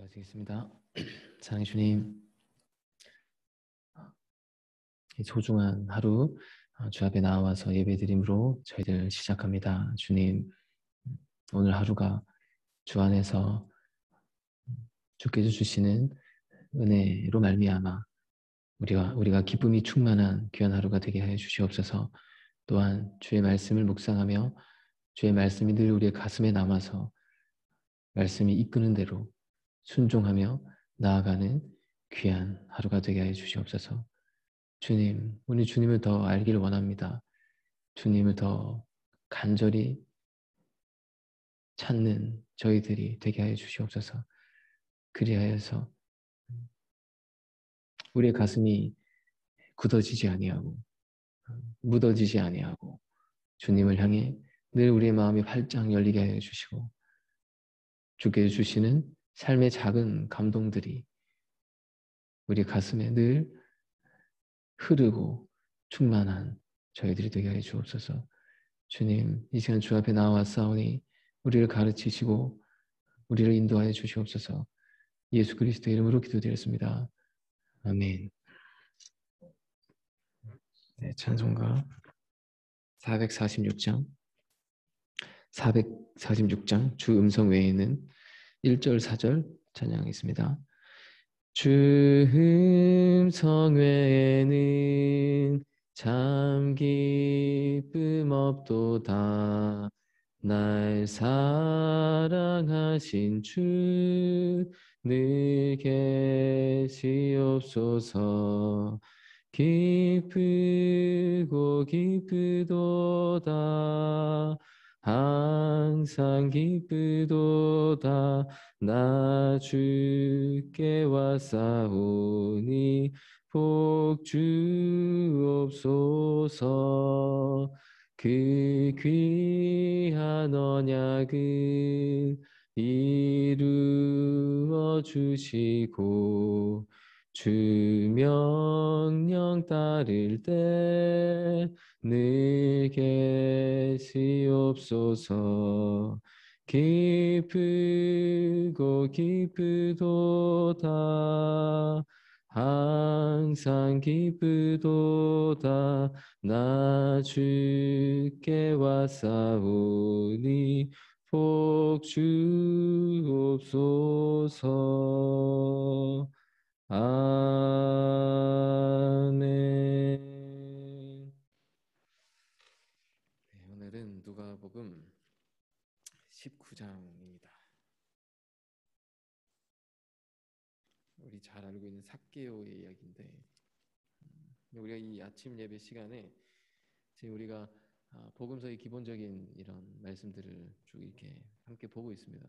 기도하시겠습니다. 사랑해 주님, 이 소중한 하루 주 앞에 나와서 예배드림으로 저희들 시작합니다. 주님, 오늘 하루가 주 안에서 주께서 주시는 은혜로 말미암아 우리가 기쁨이 충만한 귀한 하루가 되게 하여 주시옵소서. 또한 주의 말씀을 묵상하며 주의 말씀이 늘 우리의 가슴에 남아서 말씀이 이끄는 대로 순종하며 나아가는 귀한 하루가 되게 하여 주시옵소서. 주님, 우리 주님을 더 알기를 원합니다. 주님을 더 간절히 찾는 저희들이 되게 하여 주시옵소서. 그리하여서 우리의 가슴이 굳어지지 아니하고 묻어지지 아니하고 주님을 향해 늘 우리의 마음이 활짝 열리게 하여 주시고 주께서 주시는 삶의 작은 감동들이 우리 가슴에 늘 흐르고 충만한 저희들이 되게 하여 주옵소서. 주님, 이 시간 주 앞에 나와싸우니 우리를 가르치시고 우리를 인도하여 주시옵소서. 예수 그리스도 이름으로 기도드렸습니다. 아멘. 네, 찬송가 446장 주 음성 외에는 1절 4절 찬양하겠습니다. 주 음성 외에는 참 기쁨 없도다. 날 사랑하신 주 늘 계시옵소서. 기쁘고 기쁘도다. 항상 기쁘도다. 나 주께 왔사오니 복 주옵소서. 그 귀한 언약을 이루어 주시고 주 명령 따를 때 늘 계시옵소서. 기쁘고 기쁘도다. 항상 기쁘도다. 나 주께 왔사오니 복 주옵소서. 아멘. 네, 오늘은 누가복음 19장입니다. 우리 잘 알고 있는 삭개오의 이야기인데 우리가 이 아침 예배 시간에 지금 우리가 복음서의 기본적인 이런 말씀들을 쭉 이렇게 함께 보고 있습니다.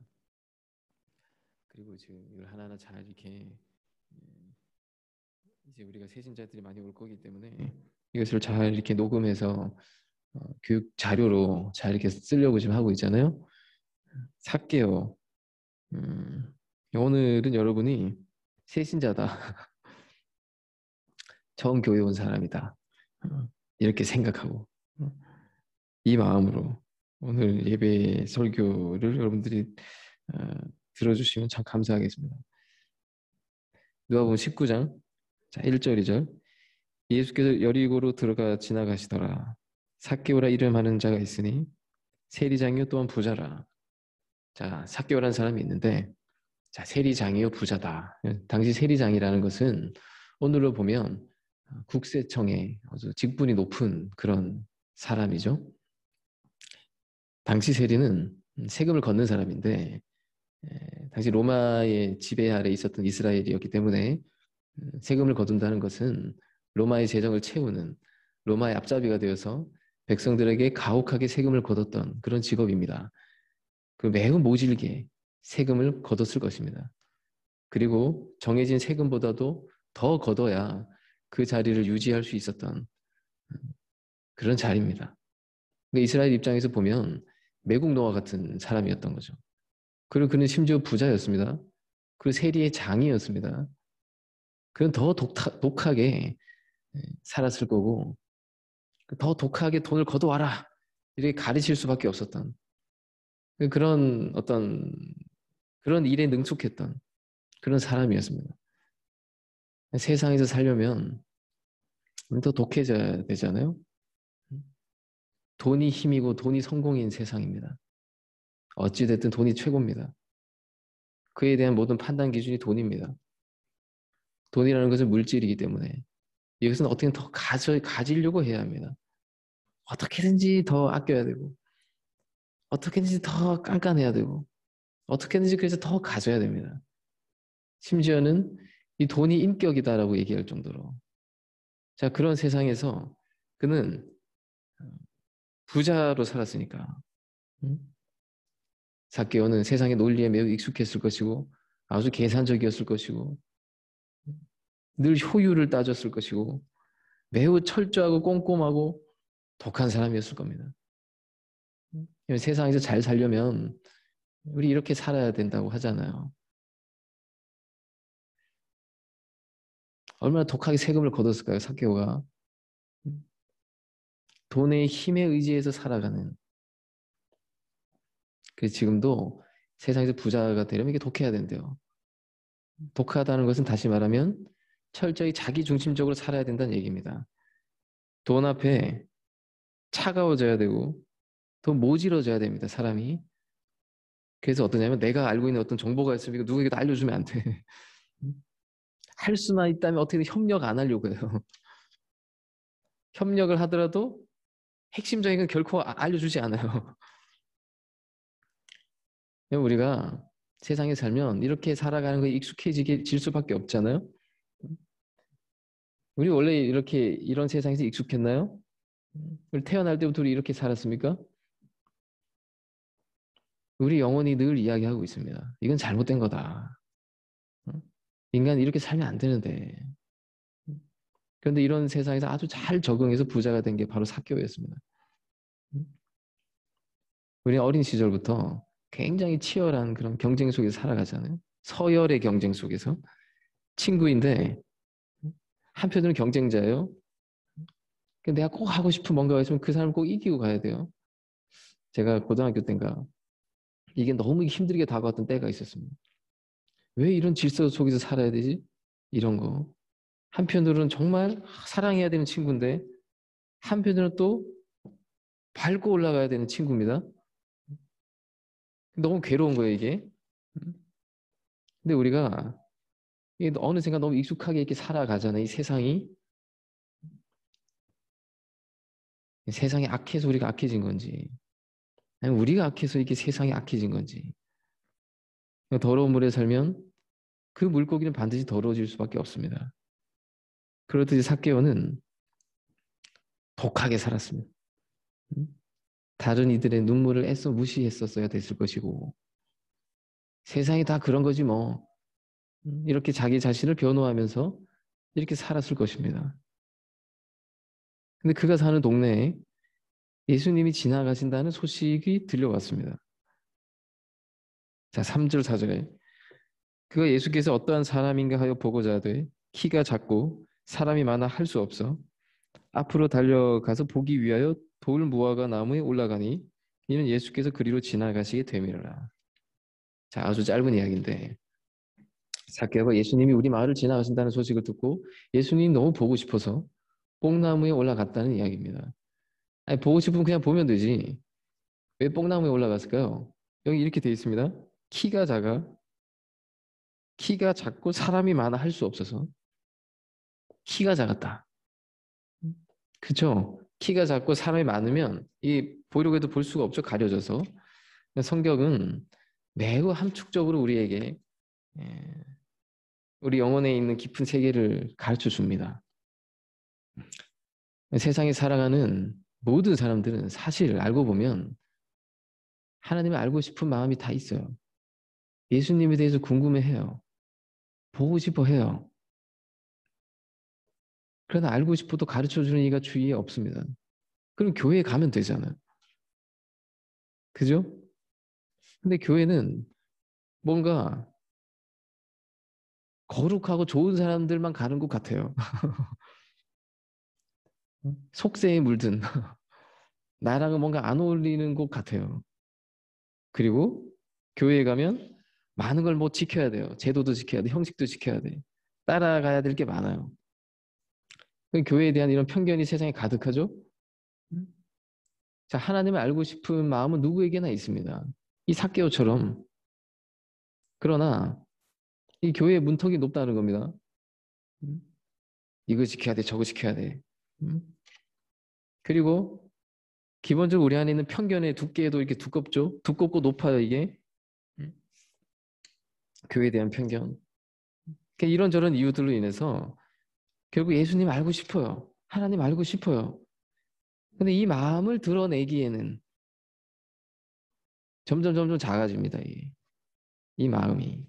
그리고 지금 이걸 하나하나 잘 이렇게 이제 우리가 세신자들이 많이 올 거기 때문에 이것을 잘 이렇게 녹음해서 교육 자료로 잘 이렇게 쓰려고 지금 하고 있잖아요. 삭개오. 오늘은 여러분이 세신자다. 처음 교회 온 사람이다. 이렇게 생각하고 이 마음으로 오늘 예배 설교를 여러분들이 들어주시면 참 감사하겠습니다. 누가복음 19장 1절 2절 예수께서 여리고로 들어가 지나가시더라. 삭개오라 이름하는 자가 있으니 세리장이요 또한 부자라. 자, 삭개오라는 사람이 있는데 자, 세리장이요 부자다. 당시 세리장이라는 것은 오늘로 보면 국세청에 아주 직분이 높은 그런 사람이죠. 당시 세리는 세금을 걷는 사람인데 당시 로마의 지배 아래 있었던 이스라엘이었기 때문에 세금을 거둔다는 것은 로마의 재정을 채우는 로마의 앞잡이가 되어서 백성들에게 가혹하게 세금을 거뒀던 그런 직업입니다. 그 매우 모질게 세금을 거뒀을 것입니다. 그리고 정해진 세금보다도 더 거둬야 그 자리를 유지할 수 있었던 그런 자리입니다. 이스라엘 입장에서 보면 매국 노아 같은 사람이었던 거죠. 그리고 그는 심지어 부자였습니다. 그리고 세리의 장이었습니다. 그는 더 독하게 살았을 거고 더 독하게 돈을 거둬와라 이렇게 가르칠 수밖에 없었던 그런 어떤 그런 일에 능숙했던 그런 사람이었습니다. 세상에서 살려면 더 독해져야 되잖아요. 돈이 힘이고 돈이 성공인 세상입니다. 어찌됐든 돈이 최고입니다. 그에 대한 모든 판단 기준이 돈입니다. 돈이라는 것은 물질이기 때문에 이것은 어떻게든 더 가지려고 해야 합니다. 어떻게든지 더 아껴야 되고 어떻게든지 더 깐깐해야 되고 어떻게든지 그래서 더 가져야 됩니다. 심지어는 이 돈이 인격이다라고 얘기할 정도로. 자, 그런 세상에서 그는 부자로 살았으니까. 삭개오는 세상의 논리에 매우 익숙했을 것이고 아주 계산적이었을 것이고 늘 효율을 따졌을 것이고 매우 철저하고 꼼꼼하고 독한 사람이었을 겁니다. 세상에서 잘 살려면 우리 이렇게 살아야 된다고 하잖아요. 얼마나 독하게 세금을 거뒀을까요, 삭개오가. 돈의 힘에 의지해서 살아가는. 그래서 지금도 세상에서 부자가 되려면 이게 독해야 된대요. 독하다는 것은 다시 말하면 철저히 자기 중심적으로 살아야 된다는 얘기입니다. 돈 앞에 차가워져야 되고 더 모질어져야 됩니다, 사람이. 그래서 어떠냐면 내가 알고 있는 어떤 정보가 있으면 이거 누구에게도 알려주면 안 돼. 할 수만 있다면 어떻게든 협력 안 하려고 해요. 협력을 하더라도 핵심적인 건 결코 알려주지 않아요. 우리가 세상에 살면 이렇게 살아가는 거에 익숙해질 수밖에 없잖아요. 우리 원래 이렇게 이런 세상에서 익숙했나요? 우리 태어날 때부터 우리 이렇게 살았습니까? 우리 영혼이 늘 이야기하고 있습니다. 이건 잘못된 거다. 인간이 이렇게 살면 안 되는데. 그런데 이런 세상에서 아주 잘 적응해서 부자가 된 게 바로 삭개오였습니다. 우리는 어린 시절부터 굉장히 치열한 그런 경쟁 속에서 살아가잖아요. 서열의 경쟁 속에서. 친구인데 한편으로는 경쟁자예요. 내가 꼭 하고 싶은 뭔가가 있으면 그 사람을 꼭 이기고 가야 돼요. 제가 고등학교 때인가 이게 너무 힘들게 다가왔던 때가 있었습니다. 왜 이런 질서 속에서 살아야 되지? 이런 거. 한편으로는 정말 사랑해야 되는 친구인데 한편으로는 또 밟고 올라가야 되는 친구입니다. 너무 괴로운 거예요, 이게. 근데 우리가 이게 어느샌가 너무 익숙하게 이렇게 살아가잖아요, 이 세상이. 세상이 악해서 우리가 악해진 건지 아니면 우리가 악해서 이렇게 세상이 악해진 건지. 더러운 물에 살면 그 물고기는 반드시 더러워질 수밖에 없습니다. 그렇듯이 삭개오는 독하게 살았습니다. 다른 이들의 눈물을 애써 무시했었어야 됐을 것이고 세상이 다 그런 거지 뭐 이렇게 자기 자신을 변호하면서 이렇게 살았을 것입니다. 근데 그가 사는 동네에 예수님이 지나가신다는 소식이 들려왔습니다. 자, 3절 4절에 그가 예수께서 어떠한 사람인가 하여 보고자 하되 키가 작고 사람이 많아 할 수 없어 앞으로 달려가서 보기 위하여 돌 무화과 나무에 올라가니 이는 예수께서 그리로 지나가시게 되밀어라. 자, 아주 짧은 이야기인데 삭개오가 예수님이 우리 마을을 지나가신다는 소식을 듣고 예수님이 너무 보고 싶어서 뽕나무에 올라갔다는 이야기입니다. 아니, 보고 싶으면 그냥 보면 되지. 왜 뽕나무에 올라갔을까요? 여기 이렇게 돼 있습니다. 키가 작아, 키가 작고 사람이 많아 할 수 없어서 키가 작았다. 그쵸? 키가 작고 사람이 많으면 이 보려고 해도 볼 수가 없죠. 가려져서. 성경은 매우 함축적으로 우리에게 우리 영혼에 있는 깊은 세계를 가르쳐 줍니다. 세상에 살아가는 모든 사람들은 사실 알고 보면 하나님을 알고 싶은 마음이 다 있어요. 예수님에 대해서 궁금해해요. 보고 싶어 해요. 그러나 알고 싶어도 가르쳐주는 이가 주위에 없습니다. 그럼 교회에 가면 되잖아요. 그죠? 근데 교회는 뭔가 거룩하고 좋은 사람들만 가는 것 같아요. 속세에 물든 나랑은 뭔가 안 어울리는 것 같아요. 그리고 교회에 가면 많은 걸 뭐 지켜야 돼요. 제도도 지켜야 돼. 형식도 지켜야 돼. 따라가야 될 게 많아요. 교회에 대한 이런 편견이 세상에 가득하죠. 음? 자, 하나님을 알고 싶은 마음은 누구에게나 있습니다. 이 삭개오처럼. 그러나 이 교회의 문턱이 높다는 겁니다. 음? 이거 지켜야 돼, 저거 지켜야 돼. 음? 그리고 기본적으로 우리 안에 있는 편견의 두께도 이렇게 두껍죠. 두껍고 높아요, 이게. 음? 교회에 대한 편견. 그러니까 이런저런 이유들로 인해서 결국 예수님 알고 싶어요. 하나님 알고 싶어요. 근데 이 마음을 드러내기에는 점점 작아집니다. 이 마음이.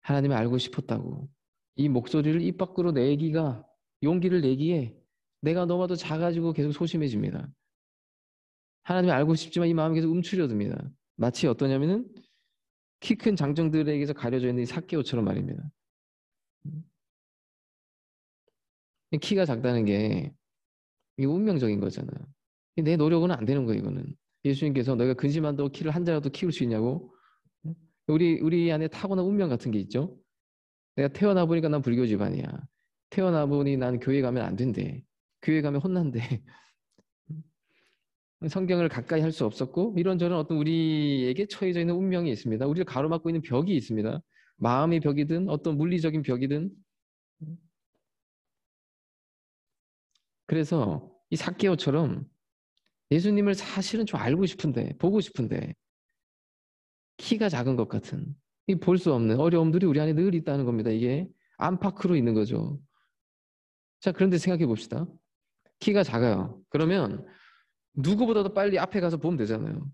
하나님을 알고 싶었다고. 이 목소리를 입 밖으로 내기가, 용기를 내기에 내가 너무나도 작아지고 계속 소심해집니다. 하나님을 알고 싶지만 이 마음이 계속 움츠려듭니다. 마치 어떠냐면은 키 큰 장정들에게서 가려져 있는 이 삭개오처럼 말입니다. 키가 작다는 게 이게 운명적인 거잖아요. 내 노력은 안 되는 거예요, 이거는. 예수님께서 너가 근심한다고 키를 한 자라도 키울 수 있냐고. 우리 안에 타고난 운명 같은 게 있죠. 내가 태어나 보니까 난 불교 집안이야. 태어나 보니 난 교회 가면 안 된대. 교회 가면 혼난대. 성경을 가까이 할 수 없었고 이런저런 어떤 우리에게 처해져 있는 운명이 있습니다. 우리를 가로막고 있는 벽이 있습니다. 마음의 벽이든 어떤 물리적인 벽이든. 그래서 이 삭개오처럼 예수님을 사실은 좀 알고 싶은데 보고 싶은데 키가 작은 것 같은 이 볼 수 없는 어려움들이 우리 안에 늘 있다는 겁니다. 이게 안팎으로 있는 거죠. 자, 그런데 생각해 봅시다. 키가 작아요. 그러면 누구보다도 빨리 앞에 가서 보면 되잖아요.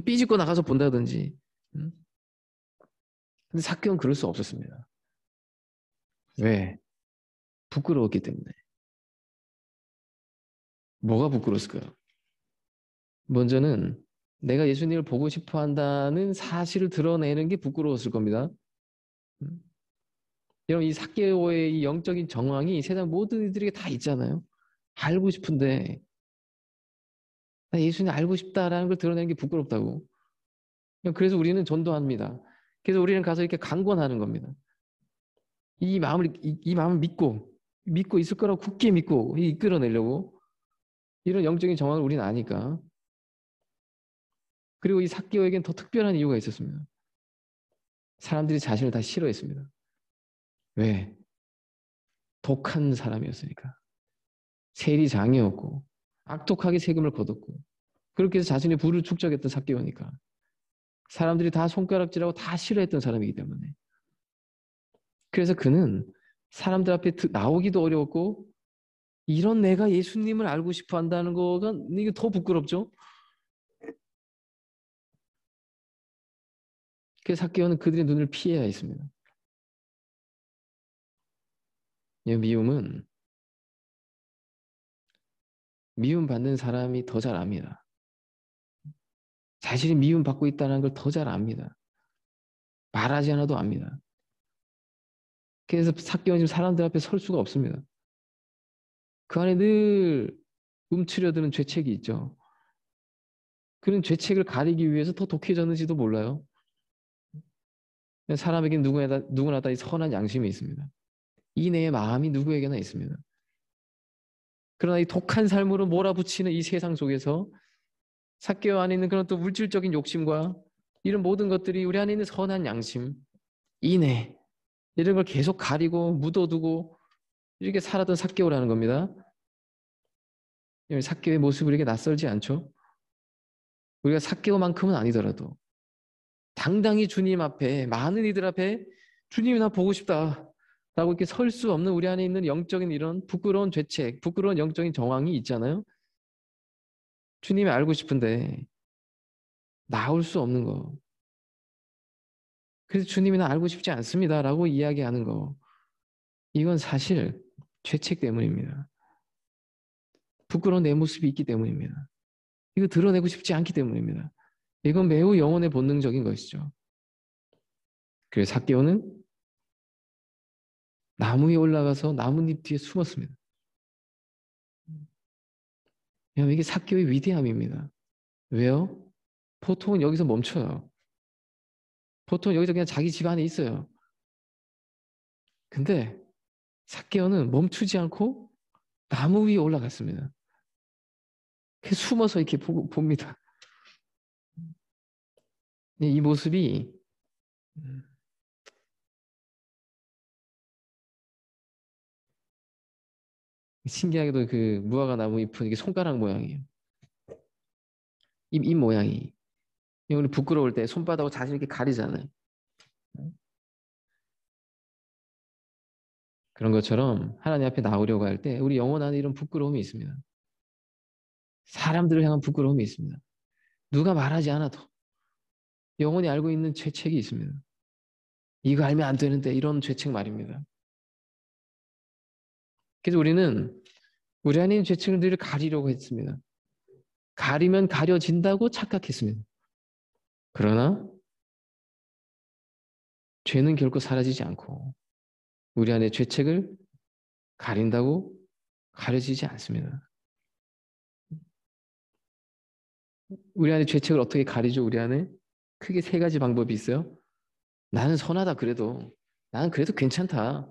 삐집고 나가서 본다든지. 음? 근데 삭개오는 그럴 수 없었습니다. 왜? 부끄러웠기 때문에. 뭐가 부끄러웠을까요? 먼저는 내가 예수님을 보고 싶어 한다는 사실을 드러내는 게 부끄러웠을 겁니다. 음? 여러분, 이 삭개오의 이 영적인 정황이 세상 모든 이들에게 다 있잖아요. 알고 싶은데, 나 예수님 알고 싶다라는 걸 드러내는 게 부끄럽다고. 그래서 우리는 전도합니다. 그래서 우리는 가서 이렇게 강권하는 겁니다. 이 마음을 믿고 있을 거라고 굳게 믿고 이끌어내려고 이런 영적인 정황을 우리는 아니까. 그리고 이 삭개오에겐 더 특별한 이유가 있었습니다. 사람들이 자신을 다 싫어했습니다. 왜? 독한 사람이었으니까. 세리장이었고 악독하게 세금을 거뒀고 그렇게 해서 자신의 부를 축적했던 삭개오니까 사람들이 다 손가락질하고 다 싫어했던 사람이기 때문에. 그래서 그는 사람들 앞에 나오기도 어려웠고 이런 내가 예수님을 알고 싶어 한다는 거가 이게 더 부끄럽죠. 그래서 삭개오는 그들의 눈을 피해야 했습니다. 미움은 미움받는 사람이 더 잘 압니다. 자신이 미움받고 있다는 걸 더 잘 압니다. 말하지 않아도 압니다. 그래서 삭개오는 지금 사람들 앞에 설 수가 없습니다. 그 안에 늘 움츠려드는 죄책이 있죠. 그런 죄책을 가리기 위해서 더 독해졌는지도 몰라요. 사람에게 누구나 다 선한 양심이 있습니다. 이내의 마음이 누구에게나 있습니다. 그러나 이 독한 삶으로 몰아붙이는 이 세상 속에서 삭개오 안에 있는 그런 또 물질적인 욕심과 이런 모든 것들이 우리 안에 있는 선한 양심, 인애 이런 걸 계속 가리고 묻어두고 이렇게 살았던 삭개오라는 겁니다. 삭개오의 모습이 이렇게 낯설지 않죠? 우리가 삭개오만큼은 아니더라도 당당히 주님 앞에 많은 이들 앞에 주님이 나 보고 싶다 라고 이렇게 설 수 없는 우리 안에 있는 영적인 이런 부끄러운 죄책, 부끄러운 영적인 정황이 있잖아요. 주님이 알고 싶은데 나올 수 없는 거. 그래서 주님이 나 알고 싶지 않습니다 라고 이야기하는 거. 이건 사실 죄책 때문입니다. 부끄러운 내 모습이 있기 때문입니다. 이거 드러내고 싶지 않기 때문입니다. 이건 매우 영혼의 본능적인 것이죠. 그래서 삭개오는 나무 위에 올라가서 나뭇잎 뒤에 숨었습니다. 이게 삭개오의 위대함입니다. 왜요? 보통은 여기서 멈춰요. 보통 여기서 그냥 자기 집 안에 있어요. 근데 삭개오는 멈추지 않고 나무 위에 올라갔습니다. 숨어서 이렇게 봅니다. 이 모습이 신기하게도 그 무화과 나무 잎은 이게 손가락 모양이에요. 잎 모양이. 우리 부끄러울 때 손바닥으로 자신 있게 가리잖아요. 그런 것처럼 하나님 앞에 나오려고 할 때 우리 영혼 안에 이런 부끄러움이 있습니다. 사람들을 향한 부끄러움이 있습니다. 누가 말하지 않아도 영혼이 알고 있는 죄책이 있습니다. 이거 알면 안 되는데 이런 죄책 말입니다. 그래서 우리는 우리 안에 있는 죄책을 늘 가리려고 했습니다. 가리면 가려진다고 착각했습니다. 그러나 죄는 결코 사라지지 않고 우리 안에 죄책을 가린다고 가려지지 않습니다. 우리 안에 죄책을 어떻게 가리죠? 우리 안에 크게 세 가지 방법이 있어요. 나는 선하다 그래도 나는 그래도 괜찮다.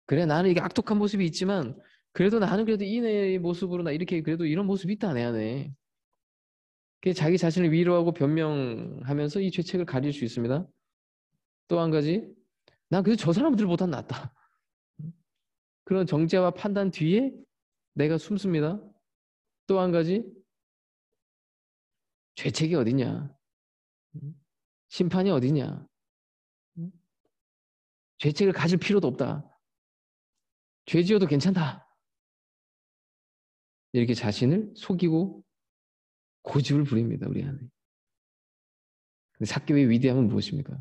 그래 나는 이게 악독한 모습이 있지만 그래도 나는 그래도 이내의 모습으로 나 이렇게 그래도 이런 모습이 있다 내 안에. 자기 자신을 위로하고 변명하면서 이 죄책을 가릴 수 있습니다. 또 한 가지 난 그래도 저 사람들보단 낫다. 그런 정죄와 판단 뒤에 내가 숨습니다. 또 한 가지 죄책이 어디냐? 심판이 어디냐? 죄책을 가질 필요도 없다. 죄 지어도 괜찮다. 이렇게 자신을 속이고 고집을 부립니다. 우리 안에. 근데 삭개오의 위대함은 무엇입니까?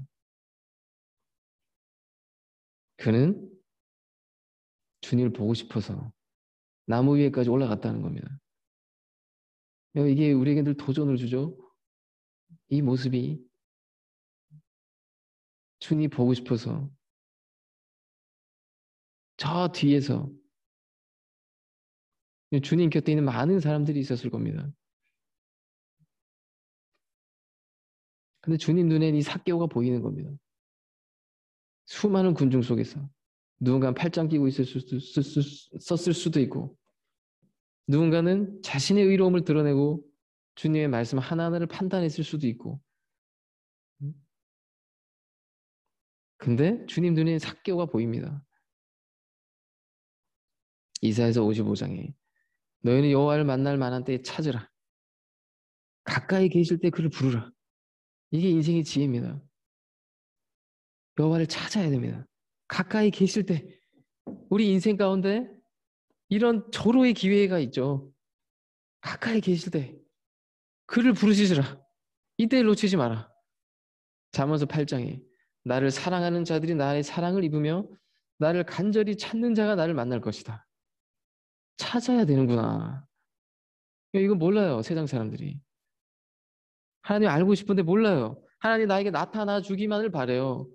그는 주님을 보고 싶어서 나무 위에까지 올라갔다는 겁니다. 이게 우리에게 늘 도전을 주죠. 이 모습이 주님 보고 싶어서 저 뒤에서 주님 곁에 있는 많은 사람들이 있었을 겁니다. 근데 주님 눈엔 이 삭개오가 보이는 겁니다. 수많은 군중 속에서 누군가는 팔짱 끼고 썼을 수도 있고 누군가는 자신의 의로움을 드러내고 주님의 말씀 하나하나를 판단했을 수도 있고 근데 주님 눈에 삭개오가 보입니다. 이사야서 55장에 너희는 여호와를 만날 만한 때에 찾으라. 가까이 계실 때 그를 부르라. 이게 인생의 지혜입니다. 여호와를 찾아야 됩니다. 가까이 계실 때 우리 인생 가운데 이런 절호의 기회가 있죠. 가까이 계실 때 그를 부르시라. 이때 놓치지 마라. 잠언서 8장에 나를 사랑하는 자들이 나의 사랑을 입으며 나를 간절히 찾는 자가 나를 만날 것이다. 찾아야 되는구나. 이거 몰라요. 세상 사람들이. 하나님 알고 싶은데 몰라요. 하나님 나에게 나타나 주기만을 바래요.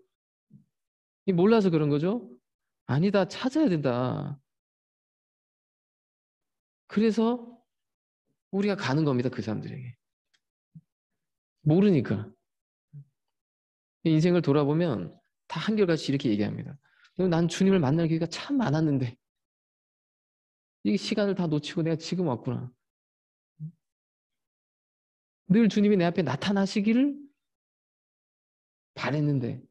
몰라서 그런 거죠? 아니다. 찾아야 된다. 그래서 우리가 가는 겁니다. 그 사람들에게. 모르니까. 인생을 돌아보면 다 한결같이 이렇게 얘기합니다. 난 주님을 만날 기회가 참 많았는데 이 시간을 다 놓치고 내가 지금 왔구나. 늘 주님이 내 앞에 나타나시기를 바랬는데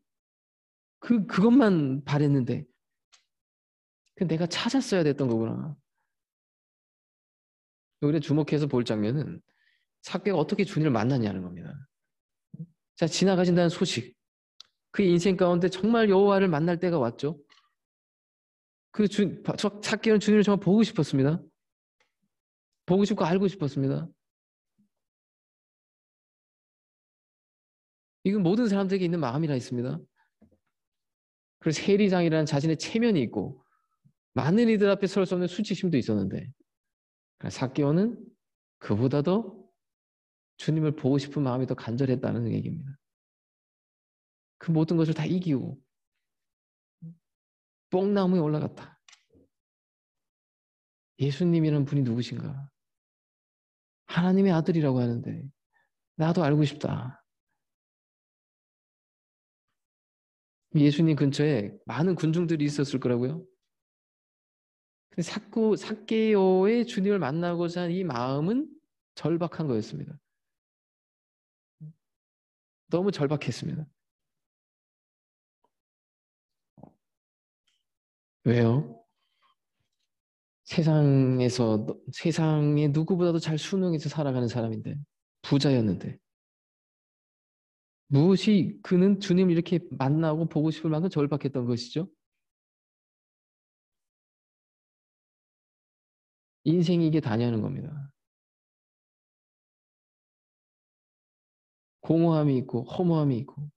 그것만 바랬는데 내가 찾았어야 됐던 거구나. 우리가 주목해서 볼 장면은 삭개가 어떻게 주님을 만났냐는 겁니다. 자, 지나가신다는 소식. 그 인생 가운데 정말 여호와를 만날 때가 왔죠. 삭개는 주님을 정말 보고 싶었습니다. 보고 싶고 알고 싶었습니다. 이건 모든 사람들에게 있는 마음이라 있습니다. 그래서 세리장이라는 자신의 체면이 있고 많은 이들 앞에 설 수 없는 수치심도 있었는데 삭개오는 그보다도 주님을 보고 싶은 마음이 더 간절했다는 얘기입니다. 그 모든 것을 다 이기고 뽕나무에 올라갔다. 예수님이라는 분이 누구신가? 하나님의 아들이라고 하는데 나도 알고 싶다. 예수님 근처에 많은 군중들이 있었을 거라고요. 근데 삭개오의 주님을 만나고자 한 이 마음은 절박한 거였습니다. 너무 절박했습니다. 왜요? 세상에 누구보다도 잘 순응해서 살아가는 사람인데, 부자였는데, 무엇이 그는 주님을 이렇게 만나고 보고 싶을 만큼 절박했던 것이죠? 인생이 이게 다냐는 겁니다. 공허함이 있고 허무함이 있고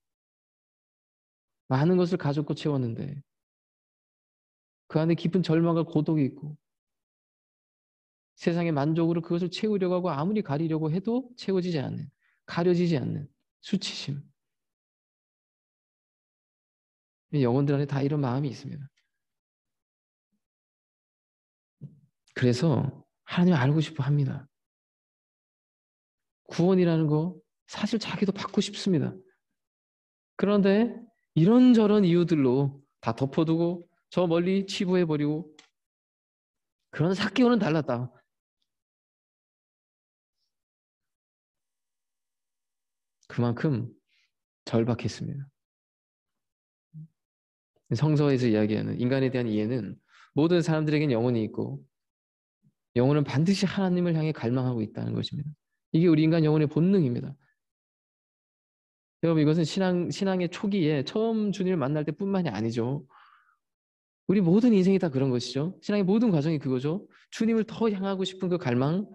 많은 것을 가졌고 채웠는데 그 안에 깊은 절망과 고독이 있고 세상의 만족으로 그것을 채우려고 하고 아무리 가리려고 해도 채워지지 않는, 가려지지 않는 수치심. 영혼들 안에 다 이런 마음이 있습니다. 그래서 하나님 알고 싶어 합니다. 구원이라는 거 사실 자기도 받고 싶습니다. 그런데 이런저런 이유들로 다 덮어두고 저 멀리 치부해버리고 그런 삭개오는 달랐다. 그만큼 절박했습니다. 성서에서 이야기하는 인간에 대한 이해는 모든 사람들에겐 영혼이 있고 영혼은 반드시 하나님을 향해 갈망하고 있다는 것입니다. 이게 우리 인간 영혼의 본능입니다. 여러분 이것은 신앙의 초기에 처음 주님을 만날 때뿐만이 아니죠. 우리 모든 인생이 다 그런 것이죠. 신앙의 모든 과정이 그거죠. 주님을 더 향하고 싶은 그 갈망.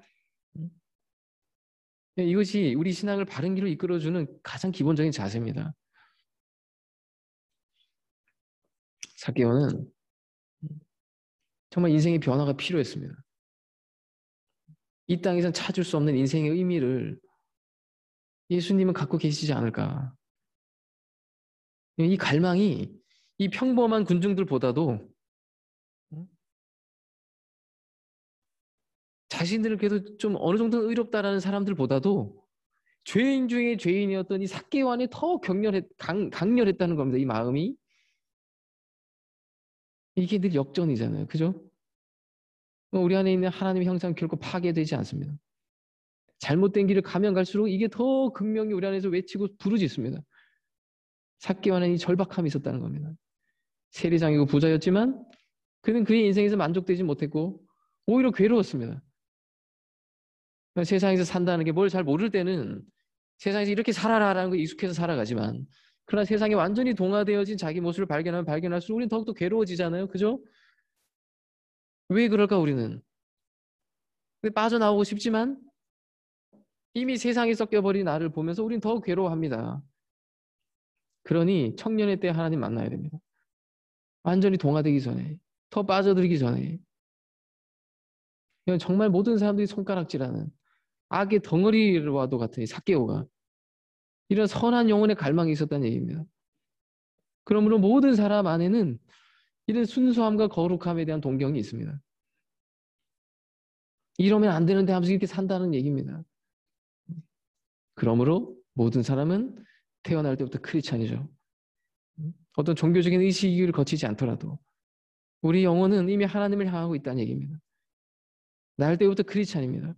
이것이 우리 신앙을 바른 길로 이끌어주는 가장 기본적인 자세입니다. 삭개오는 정말 인생의 변화가 필요했습니다. 이 땅에선 찾을 수 없는 인생의 의미를 예수님은 갖고 계시지 않을까. 이 갈망이 이 평범한 군중들보다도 자신들을 그래도 좀 어느 정도는 의롭다라는 사람들보다도 죄인 중에 죄인이었던 이 삭개오 안에 더 강렬했다는 겁니다. 이 마음이. 이게 늘 역전이잖아요. 그죠? 우리 안에 있는 하나님의 형상 결코 파괴되지 않습니다. 잘못된 길을 가면 갈수록 이게 더 극명히 우리 안에서 외치고 부르짖습니다. 삭개오 안에 이 절박함이 있었다는 겁니다. 세리장이고 부자였지만 그는 그의 인생에서 만족되지 못했고 오히려 괴로웠습니다. 세상에서 산다는 게 뭘 잘 모를 때는 세상에서 이렇게 살아라라는 거 익숙해서 살아가지만 그러나 세상에 완전히 동화되어진 자기 모습을 발견하면 발견할수록 우리는 더욱더 괴로워지잖아요. 그죠? 왜 그럴까 우리는? 빠져나오고 싶지만 이미 세상에 섞여버린 나를 보면서 우리는 더 괴로워합니다. 그러니 청년의 때 하나님 만나야 됩니다. 완전히 동화되기 전에, 더 빠져들기 전에. 이건 정말 모든 사람들이 손가락질하는 악의 덩어리와도 같은 이 삭개오가 이런 선한 영혼의 갈망이 있었다는 얘기입니다. 그러므로 모든 사람 안에는 이런 순수함과 거룩함에 대한 동경이 있습니다. 이러면 안 되는데 하면서 이렇게 산다는 얘기입니다. 그러므로 모든 사람은 태어날 때부터 크리스찬이죠. 어떤 종교적인 의식을 거치지 않더라도 우리 영혼은 이미 하나님을 향하고 있다는 얘기입니다. 날 때부터 크리스찬입니다.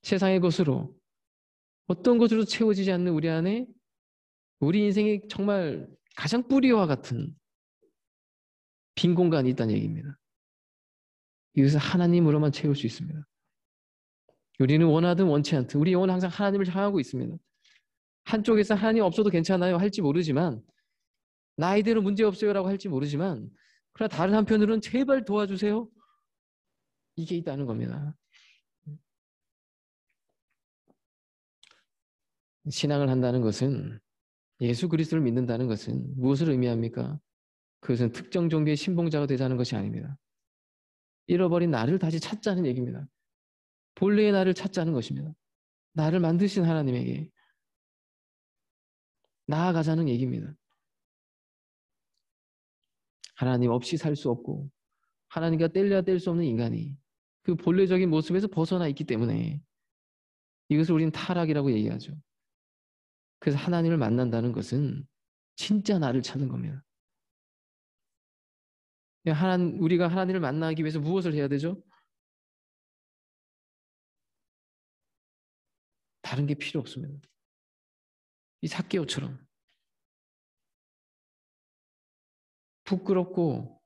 세상의 것으로 어떤 것으로 채워지지 않는 우리 안에 우리 인생의 정말 가장 뿌리와 같은 빈 공간이 있다는 얘기입니다. 이것은 하나님으로만 채울 수 있습니다. 우리는 원하든 원치 않든 우리 영혼은 항상 하나님을 향하고 있습니다. 한쪽에서 하나님 없어도 괜찮아요 할지 모르지만 나이대로 문제없어요라고 할지 모르지만 그러나 다른 한편으로는 제발 도와주세요. 이게 있다는 겁니다. 신앙을 한다는 것은 예수 그리스도를 믿는다는 것은 무엇을 의미합니까? 그것은 특정 종교의 신봉자가 되자는 것이 아닙니다. 잃어버린 나를 다시 찾자는 얘기입니다. 본래의 나를 찾자는 것입니다. 나를 만드신 하나님에게 나아가자는 얘기입니다. 하나님 없이 살 수 없고 하나님과 뗄래야 뗄 수 없는 인간이 그 본래적인 모습에서 벗어나 있기 때문에 이것을 우리는 타락이라고 얘기하죠. 그래서 하나님을 만난다는 것은 진짜 나를 찾는 겁니다. 우리가 하나님을 만나기 위해서 무엇을 해야 되죠? 다른 게 필요 없습니다. 이 삭개오처럼 부끄럽고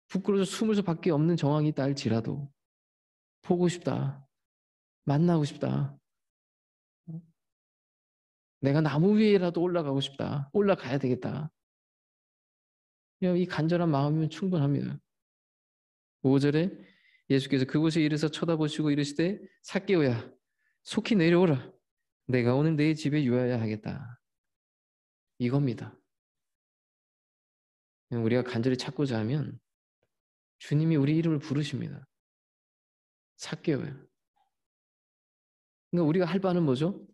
부끄러워서 숨을 수밖에 없는 정황이 있다 할지라도 보고 싶다. 만나고 싶다. 내가 나무 위에라도 올라가고 싶다. 올라가야 되겠다. 이 간절한 마음이면 충분합니다. 5절에 예수께서 그곳에 이르서 쳐다보시고 이르시되 삭개오야 속히 내려오라. 내가 오늘 내 집에 유하야 하겠다. 이겁니다. 우리가 간절히 찾고자 하면 주님이 우리 이름을 부르십니다. 삭개오야. 그러니까 우리가 할 바는 뭐죠?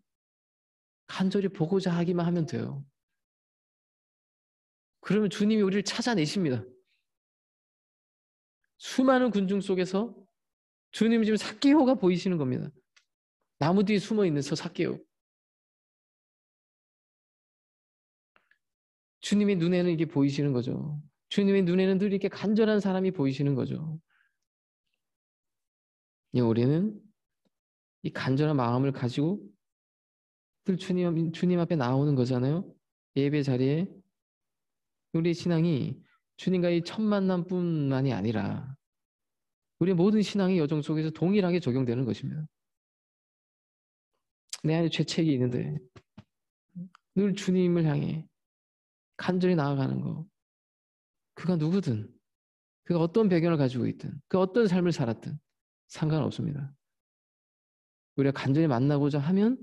간절히 보고자 하기만 하면 돼요. 그러면 주님이 우리를 찾아내십니다. 수많은 군중 속에서 주님이 지금 삭개오가 보이시는 겁니다. 나무 뒤에 숨어 있는 저 삭개오. 주님의 눈에는 이게 보이시는 거죠. 주님의 눈에는 늘 이렇게 간절한 사람이 보이시는 거죠. 우리는 이 간절한 마음을 가지고 늘 주님 앞에 나오는 거잖아요. 예배 자리에 우리 신앙이 주님과의 첫 만남뿐만이 아니라 우리 모든 신앙의 여정 속에서 동일하게 적용되는 것입니다. 내 안에 죄책이 있는데 늘 주님을 향해 간절히 나아가는 거. 그가 누구든, 그가 어떤 배경을 가지고 있든, 그 어떤 삶을 살았든 상관없습니다. 우리가 간절히 만나고자 하면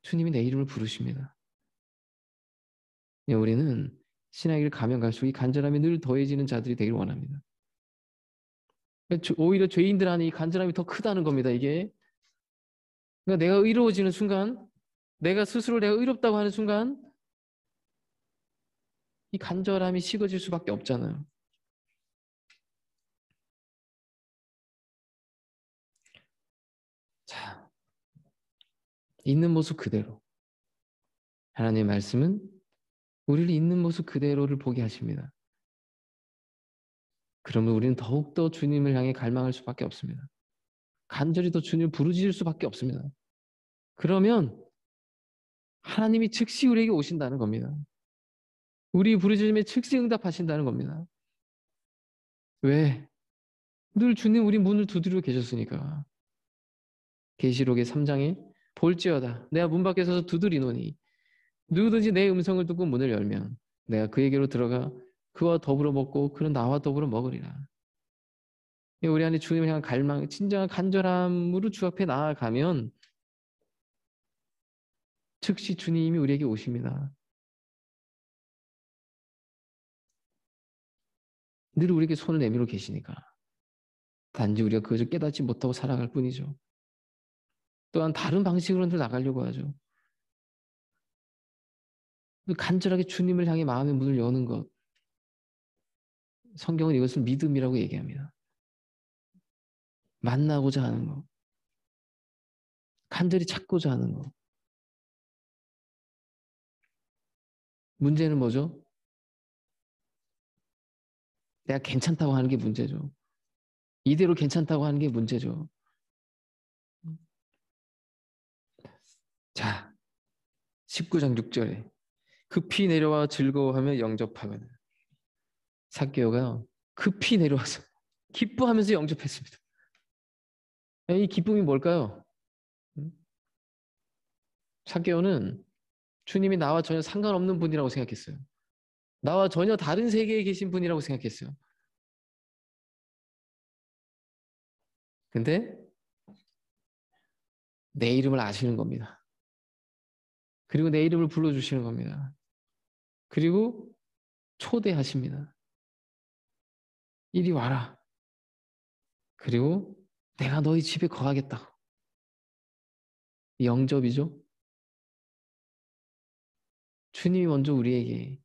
주님이 내 이름을 부르십니다. 우리는 신앙의 길 가면 갈수록 이 간절함이 늘 더해지는 자들이 되길 원합니다. 오히려 죄인들 안에 이 간절함이 더 크다는 겁니다. 이게 그러니까 내가 의로워지는 순간, 내가 스스로 내가 의롭다고 하는 순간 이 간절함이 식어질 수밖에 없잖아요. 자, 있는 모습 그대로. 하나님의 말씀은 우리를 있는 모습 그대로를 보게 하십니다. 그러면 우리는 더욱더 주님을 향해 갈망할 수밖에 없습니다. 간절히 더 주님을 부르짖을 수밖에 없습니다. 그러면 하나님이 즉시 우리에게 오신다는 겁니다. 우리 부르짖음에 즉시 응답하신다는 겁니다. 왜? 늘 주님 우리 문을 두드리고 계셨으니까. 계시록의 3장에 볼지어다 내가 문 밖에 서서 두드리노니 누구든지 내 음성을 듣고 문을 열면 내가 그에게로 들어가 그와 더불어 먹고 그는 나와 더불어 먹으리라. 우리 안에 주님을 향한 갈망, 진정한 간절함으로 주 앞에 나아가면 즉시 주님이 우리에게 오십니다. 늘 우리에게 손을 내밀어 계시니까. 단지 우리가 그것을 깨닫지 못하고 살아갈 뿐이죠. 또한 다른 방식으로는 나가려고 하죠. 간절하게 주님을 향해 마음의 문을 여는 것. 성경은 이것을 믿음이라고 얘기합니다. 만나고자 하는 것. 간절히 찾고자 하는 것. 문제는 뭐죠? 내가 괜찮다고 하는 게 문제죠. 이대로 괜찮다고 하는 게 문제죠. 자, 19장 6절에 급히 내려와 즐거워하며 영접하거든. 삭개오가 급히 내려와서 기뻐하면서 영접했습니다. 이 기쁨이 뭘까요? 삭개오는 주님이 나와 전혀 상관없는 분이라고 생각했어요. 나와 전혀 다른 세계에 계신 분이라고 생각했어요. 근데 내 이름을 아시는 겁니다. 그리고 내 이름을 불러주시는 겁니다. 그리고 초대하십니다. 이리 와라. 그리고 내가 너희 집에 거하겠다고. 영접이죠. 주님이 먼저 우리에게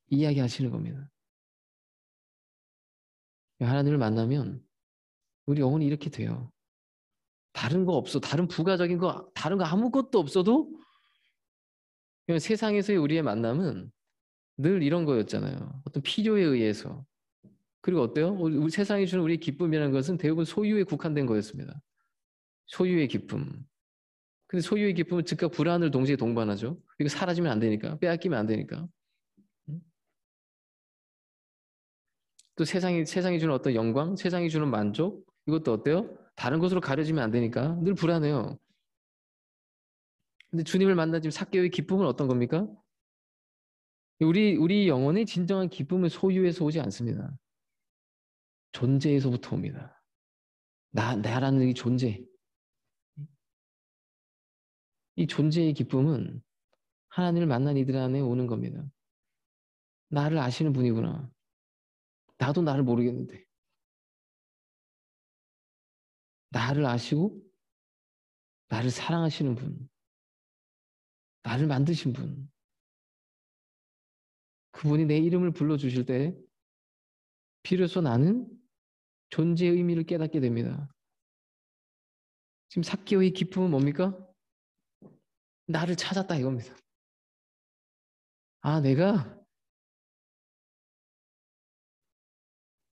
이야기하시는 겁니다. 하나님을 만나면 우리 영혼이 이렇게 돼요. 다른 거 없어. 다른 부가적인 거, 다른 거 아무것도 없어도 세상에서의 우리의 만남은 늘 이런 거였잖아요. 어떤 필요에 의해서. 그리고 어때요? 우리 세상이 주는 우리 기쁨이라는 것은 대부분 소유에 국한된 거였습니다. 소유의 기쁨. 근데 소유의 기쁨은 즉각 불안을 동시에 동반하죠. 이거 사라지면 안 되니까, 빼앗기면 안 되니까. 또 세상이 주는 어떤 영광, 세상이 주는 만족, 이것도 어때요? 다른 것으로 가려지면 안 되니까 늘 불안해요. 근데 주님을 만나 지금 삭개오의 기쁨은 어떤 겁니까? 우리 영혼의 진정한 기쁨은 소유에서 오지 않습니다. 존재에서부터 옵니다. 나라는 이 존재. 이 존재의 기쁨은 하나님을 만난 이들 안에 오는 겁니다. 나를 아시는 분이구나. 나도 나를 모르겠는데. 나를 아시고 나를 사랑하시는 분. 나를 만드신 분. 그분이 내 이름을 불러주실 때 비로소 나는 존재의 의미를 깨닫게 됩니다. 지금 삭개오의 기쁨은 뭡니까? 나를 찾았다 이겁니다. 아, 내가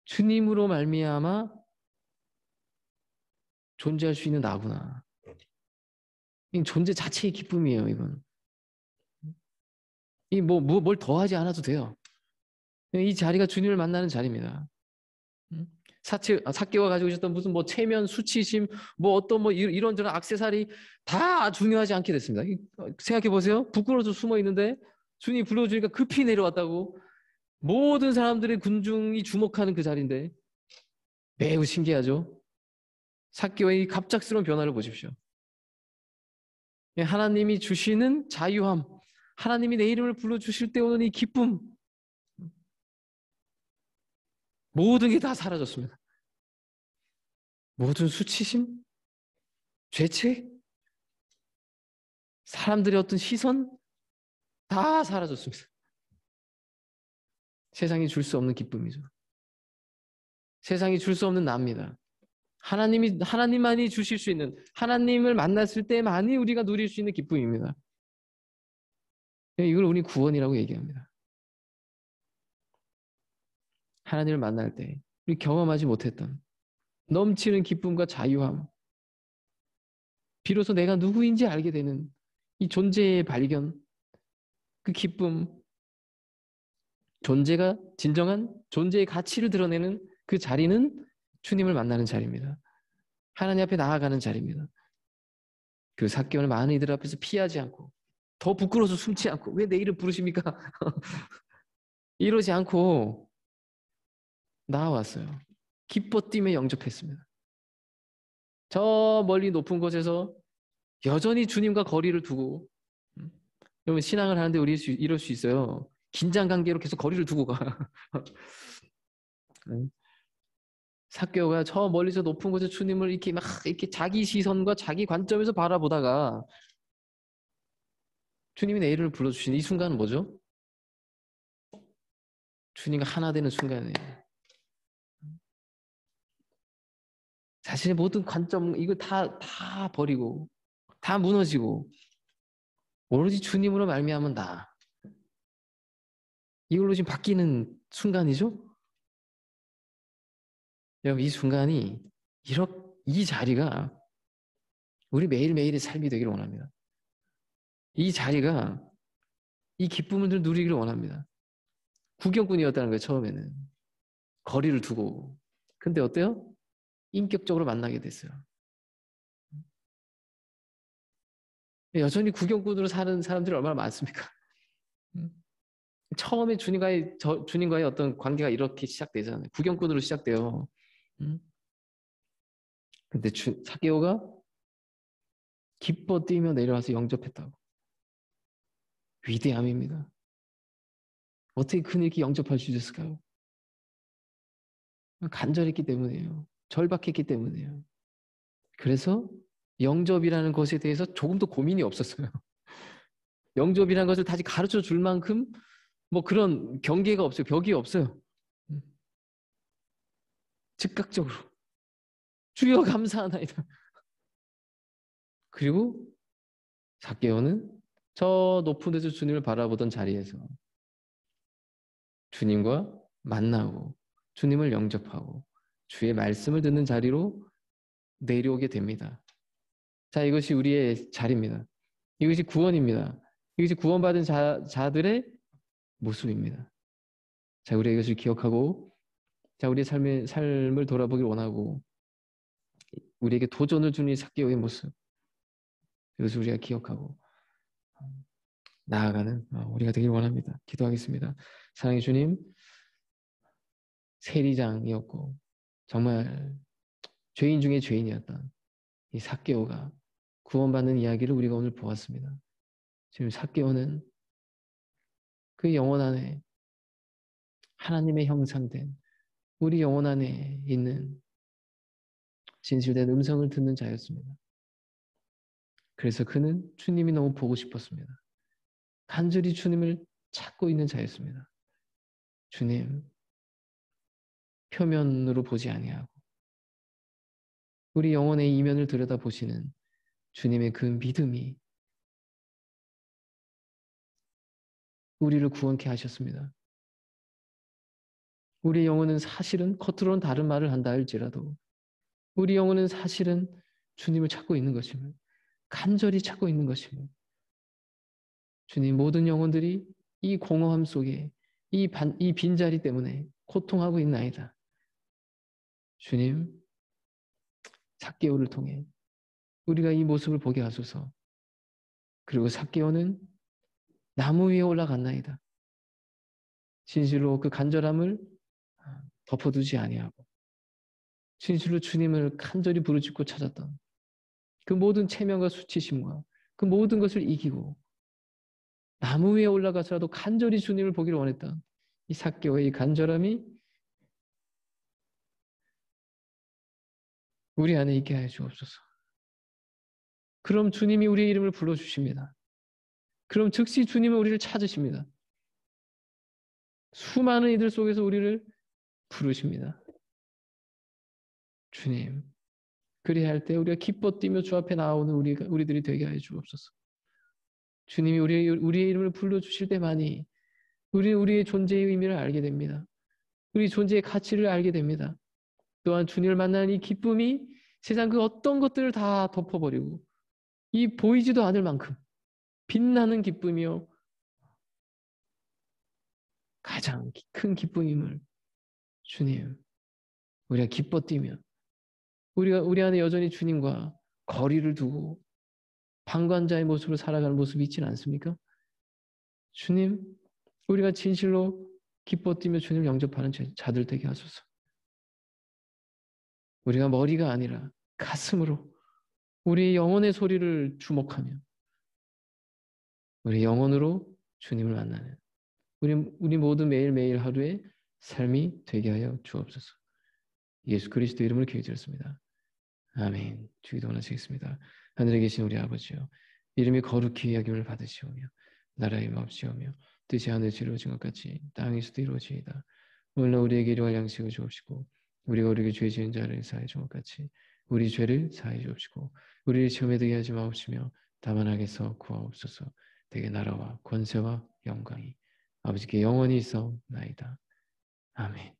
주님으로 말미암아 존재할 수 있는 나구나. 이 존재 자체의 기쁨이에요, 이건. 뭘 더하지 않아도 돼요. 이 자리가 주님을 만나는 자리입니다. 삭개오가 가지고 있었던 무슨 뭐 체면, 수치심, 뭐 어떤 뭐 이런저런 액세서리 다 중요하지 않게 됐습니다. 생각해 보세요. 부끄러워서 숨어 있는데 주님이 불러주니까 급히 내려왔다고. 모든 사람들의 군중이 주목하는 그 자리인데 매우 신기하죠. 삭개오의 갑작스러운 변화를 보십시오. 하나님이 주시는 자유함, 하나님이 내 이름을 불러주실 때 오는 이 기쁨, 모든 게 다 사라졌습니다. 모든 수치심, 죄책, 사람들의 어떤 시선 다 사라졌습니다. 세상이 줄 수 없는 기쁨이죠. 세상이 줄 수 없는 나입니다. 하나님만이 주실 수 있는, 하나님을 만났을 때만이 우리가 누릴 수 있는 기쁨입니다. 이걸 우리 구원이라고 얘기합니다. 하나님을 만날 때 우리 경험하지 못했던 넘치는 기쁨과 자유함, 비로소 내가 누구인지 알게 되는 이 존재의 발견, 그 기쁨, 존재가 진정한 존재의 가치를 드러내는 그 자리는 주님을 만나는 자리입니다. 하나님 앞에 나아가는 자리입니다. 그 삭개오는 많은 이들 앞에서 피하지 않고 더 부끄러워서 숨지 않고 왜 내 이름 부르십니까? 이러지 않고 나아왔어요. 기뻐 뛰며 영접했습니다. 저 멀리 높은 곳에서 여전히 주님과 거리를 두고 여러분 신앙을 하는데 우리 이럴 수 있어요. 긴장 관계로 계속 거리를 두고 가. 삭개오가 저 멀리서 높은 곳에 주님을 이렇게 막 이렇게 자기 시선과 자기 관점에서 바라보다가 주님이 내 이름을 불러주신 이 순간은 뭐죠? 주님과 하나 되는 순간이에요. 자신의 모든 관점 이거 다 버리고 다 무너지고 오로지 주님으로 말미암은 나. 이걸로 지금 바뀌는 순간이죠? 여러분 이 순간이 이 자리가 우리 매일매일의 삶이 되기를 원합니다. 이 자리가 이 기쁨을 누리기를 원합니다. 구경꾼이었다는 거예요, 처음에는. 거리를 두고. 근데 어때요? 인격적으로 만나게 됐어요. 여전히 구경꾼으로 사는 사람들이 얼마나 많습니까? 처음에 주님과의 어떤 관계가 이렇게 시작되잖아요. 구경꾼으로 시작돼요. 근데 삭개오가 기뻐 뛰며 내려와서 영접했다고. 위대함입니다. 어떻게 그렇게 영접할 수 있었을까요? 간절했기 때문이에요. 절박했기 때문이에요. 그래서 영접이라는 것에 대해서 조금 더 고민이 없었어요. 영접이라는 것을 다시 가르쳐 줄 만큼 뭐 그런 경계가 없어요. 벽이 없어요. 즉각적으로 주여 감사하나이다. 그리고 삭개오는 저 높은 데서 주님을 바라보던 자리에서 주님과 만나고 주님을 영접하고 주의 말씀을 듣는 자리로 내려오게 됩니다. 자, 이것이 우리의 자리입니다. 이것이 구원입니다. 이것이 구원받은 자들의 모습입니다. 자, 우리가 이것을 기억하고, 자, 우리의 삶을 돌아보길 원하고, 우리에게 도전을 주는 이 삭개오의 모습, 이것을 우리가 기억하고 나아가는 우리가 되길 원합니다. 기도하겠습니다. 사랑의 주님, 세리장이었고 정말 죄인 중에 죄인이었던 이 삭개오가 구원받는 이야기를 우리가 오늘 보았습니다. 지금 삭개오는 그 영혼 안에 하나님의 형상된 우리 영혼 안에 있는 진실된 음성을 듣는 자였습니다. 그래서 그는 주님이 너무 보고 싶었습니다. 간절히 주님을 찾고 있는 자였습니다. 주님, 표면으로 보지 아니하고 우리 영혼의 이면을 들여다보시는 주님의 그 믿음이 우리를 구원케 하셨습니다. 우리 영혼은 사실은 겉으로는 다른 말을 한다 할지라도 우리 영혼은 사실은 주님을 찾고 있는 것임을, 간절히 찾고 있는 것임을, 주님, 모든 영혼들이 이 공허함 속에 이 빈자리 때문에 고통하고 있나이다. 주님, 삭개오를 통해 우리가 이 모습을 보게 하소서. 그리고 삭개오는 나무 위에 올라갔나이다. 진실로 그 간절함을 덮어두지 아니하고 진실로 주님을 간절히 부르짖고 찾았던 그 모든 체면과 수치심과 그 모든 것을 이기고 나무 위에 올라가서라도 간절히 주님을 보기를 원했던 이 삭개오의 이 간절함이 우리 안에 있게 하여 주옵소서. 그럼 주님이 우리의 이름을 불러주십니다. 그럼 즉시 주님은 우리를 찾으십니다. 수많은 이들 속에서 우리를 부르십니다. 주님, 그리할 할 때 우리가 기뻐 뛰며 주 앞에 나오는 우리들이 되게 하여 주옵소서. 주님이 우리의 이름을 불러주실 때만이 우리의 존재의 의미를 알게 됩니다. 우리 존재의 가치를 알게 됩니다. 또한 주님을 만나는 이 기쁨이 세상 그 어떤 것들을 다 덮어버리고 이 보이지도 않을 만큼 빛나는 기쁨이요 가장 큰 기쁨임을 주님, 우리가 기뻐 뛰며 우리 안에 여전히 주님과 거리를 두고 방관자의 모습으로 살아가는 모습이 있지는 않습니까? 주님, 우리가 진실로 기뻐 뛰며 주님을 영접하는 자들 되게 하소서. 우리가 머리가 아니라 가슴으로 우리 영혼의 소리를 주목하며 우리 영혼으로 주님을 만나는 우리 모두 매일매일 하루의 삶이 되게 하여 주옵소서. 예수 그리스도 이름으로 기도드렸습니다. 아멘. 주기도 원하시겠습니다. 하늘에 계신 우리 아버지요, 이름이 거룩히 여김을 받으시오며 나라의 마옵시오며 뜻이 하늘에서 이루어진 것 같이 땅에서도 이루어지이다. 오늘날 우리에게 일용할 양식을 주옵시고 우리가 우리에게 죄 지은 자를 사하여 준 것 같이 우리 죄를 사하여 주옵시고 우리를 시험에 들게 하지 마옵시며 다만 악에서 구하옵소서. 대개 나라와 권세와 영광이 아버지께 영원히 있어나이다. 아멘.